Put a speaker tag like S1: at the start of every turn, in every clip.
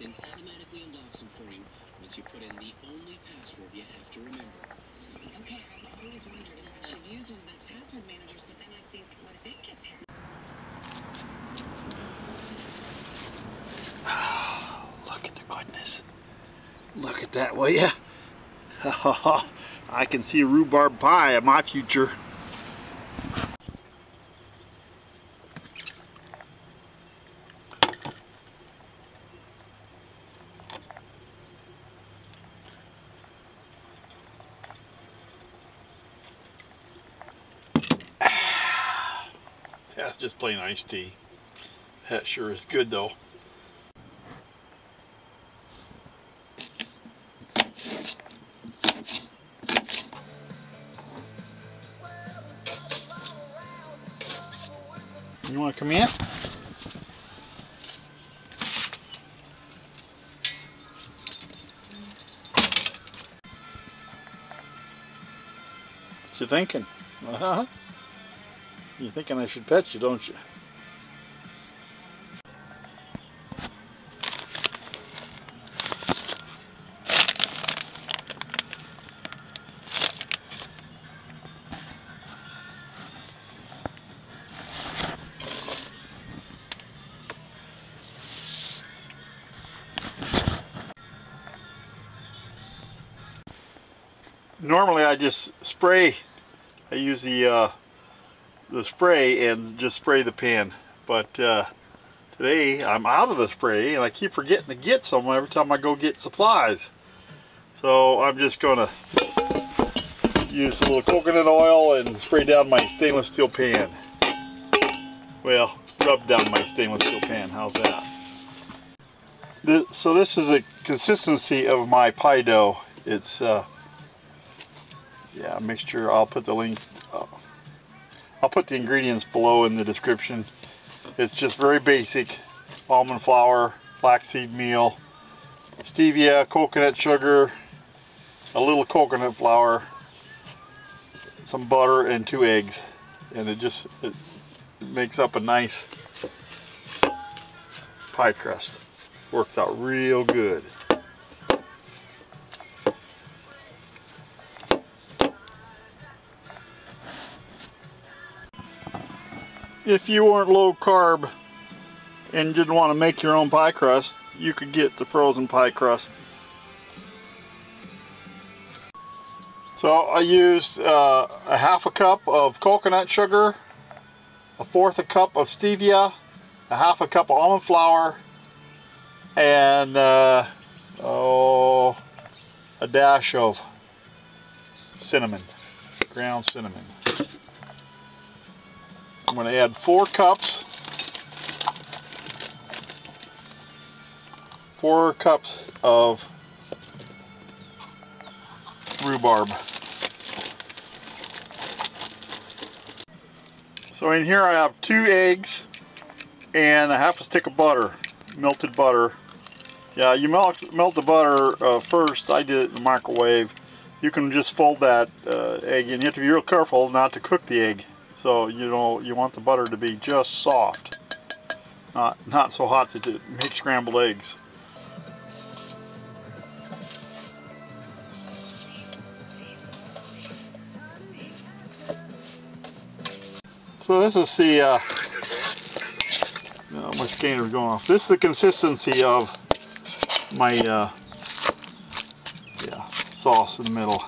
S1: then automatically unlocks them for you once you put in the only password you have to remember.
S2: Okay, I've always wondered if I should use one of those password managers, but then I think, what if it gets hacked?
S3: Look at the goodness. Look at that, will ya? I can see a rhubarb pie in my future. That's just plain iced tea. That sure is good though. You want to come in? What you thinking? You're thinking I should pet you, don't you? Normally I just spray. I use the spray and just spray the pan, but today I'm out of the spray and I keep forgetting to get some every time I go get supplies. So I'm just gonna use a little coconut oil and spray down my stainless steel pan. Well, rub down my stainless steel pan. How's that? So this is the consistency of my pie dough. It's yeah, mixture. I'll put the link. I'll put the ingredients below in the description. It's just very basic: almond flour, flaxseed meal, stevia, coconut sugar, a little coconut flour, some butter, and 2 eggs, and it makes up a nice pie crust. Works out real good. If you weren't low carb and didn't want to make your own pie crust, you could get the frozen pie crust. So I used a 1/2 cup of coconut sugar, a 1/4 cup of stevia, a 1/2 cup of almond flour, and a dash of cinnamon, ground cinnamon. I'm going to add 4 cups of rhubarb. So in here I have 2 eggs and a 1/2 stick of butter, melted butter. Yeah, you melt the butter first. I did it in the microwave. You can just fold that egg, and you have to be real careful not to cook the egg. So you want the butter to be just soft, not so hot to make scrambled eggs. So this is the my scanner's going off. This is the consistency of my sauce in the middle.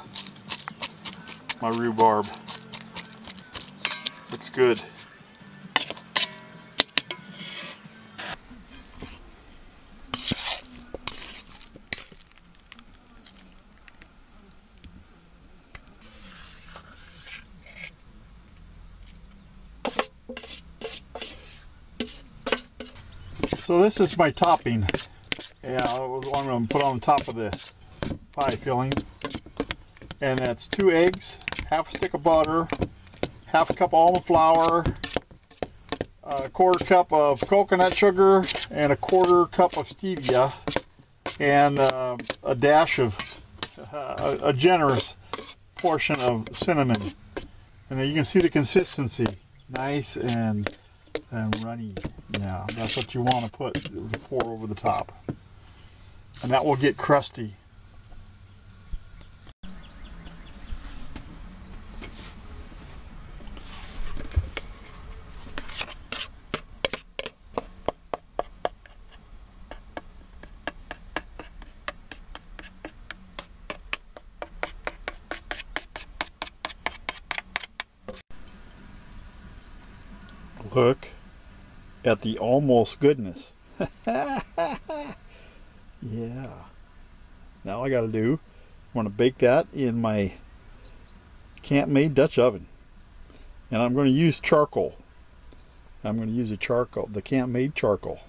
S3: My rhubarb. Looks good. So this is my topping. Yeah, I'm going to put on top of the pie filling. And that's 2 eggs, 1/2 stick of butter, 1/2 cup of almond flour, a 1/4 cup of coconut sugar, and a 1/4 cup of stevia, and a dash of a generous portion of cinnamon. And then you can see the consistency, nice and runny. Yeah, that's what you want to pour over the top. and that will get crusty. Look at the almost goodness. Yeah. Now all I gotta do, I'm gonna bake that in my Campmaid Dutch Oven. And I'm gonna use charcoal. I'm gonna use the Campmaid charcoal.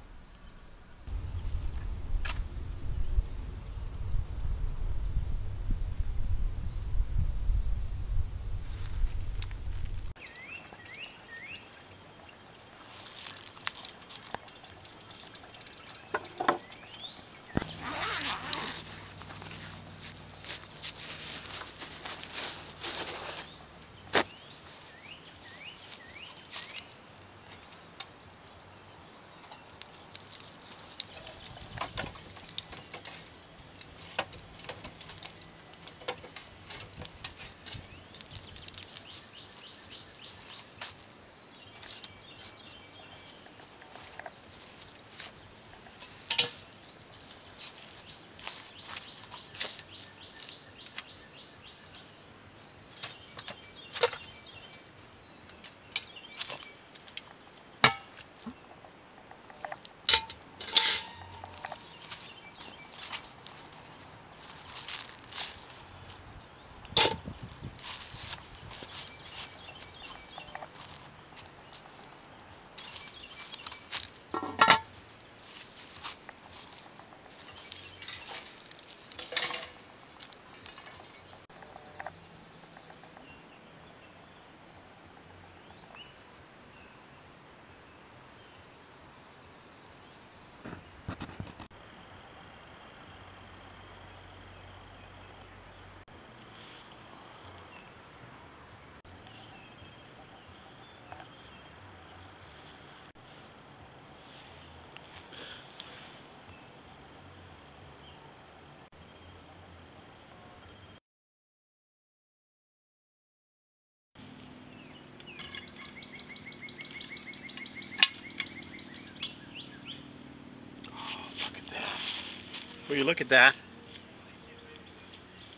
S3: Will you look at that?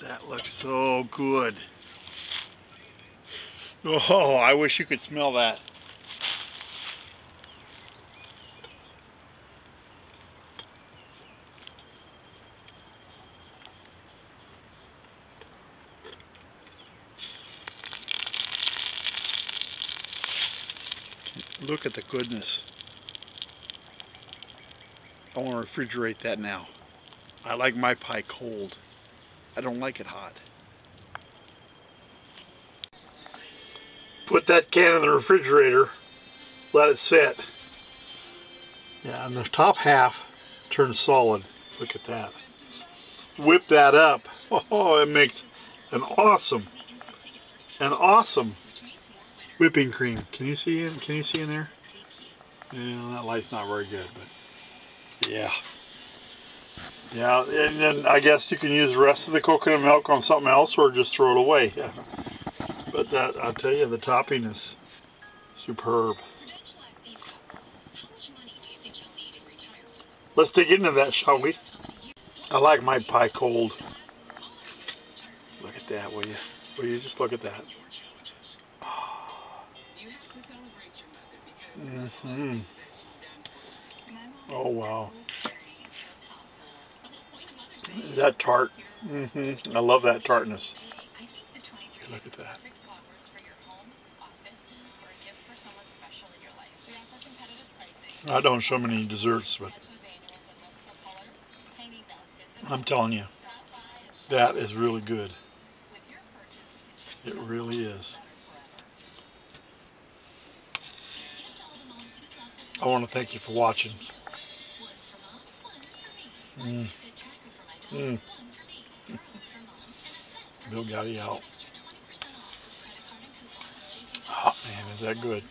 S3: That looks so good. Oh, I wish you could smell that. Look at the goodness. I want to refrigerate that now. I like my pie cold. I don't like it hot. Put that can in the refrigerator. Let it sit. Yeah, and the top half turns solid. Look at that. Whip that up. Oh, it makes an awesome whipping cream. Can you see in? Can you see in there? Yeah, that light's not very good, but yeah. Yeah, and then I guess you can use the rest of the coconut milk on something else or just throw it away. Yeah. But that, I'll tell you, the topping is superb. Let's dig into that, shall we? I like my pie cold. Look at that, will you? Will you just look at that? Mm-hmm. Oh, wow. Is that tart? Mm-hmm. I love that tartness. Look at that. I don't show many desserts, but I'm telling you, that is really good. It really is. I want to thank you for watching. Bill Goudy out. Oh man, is that good.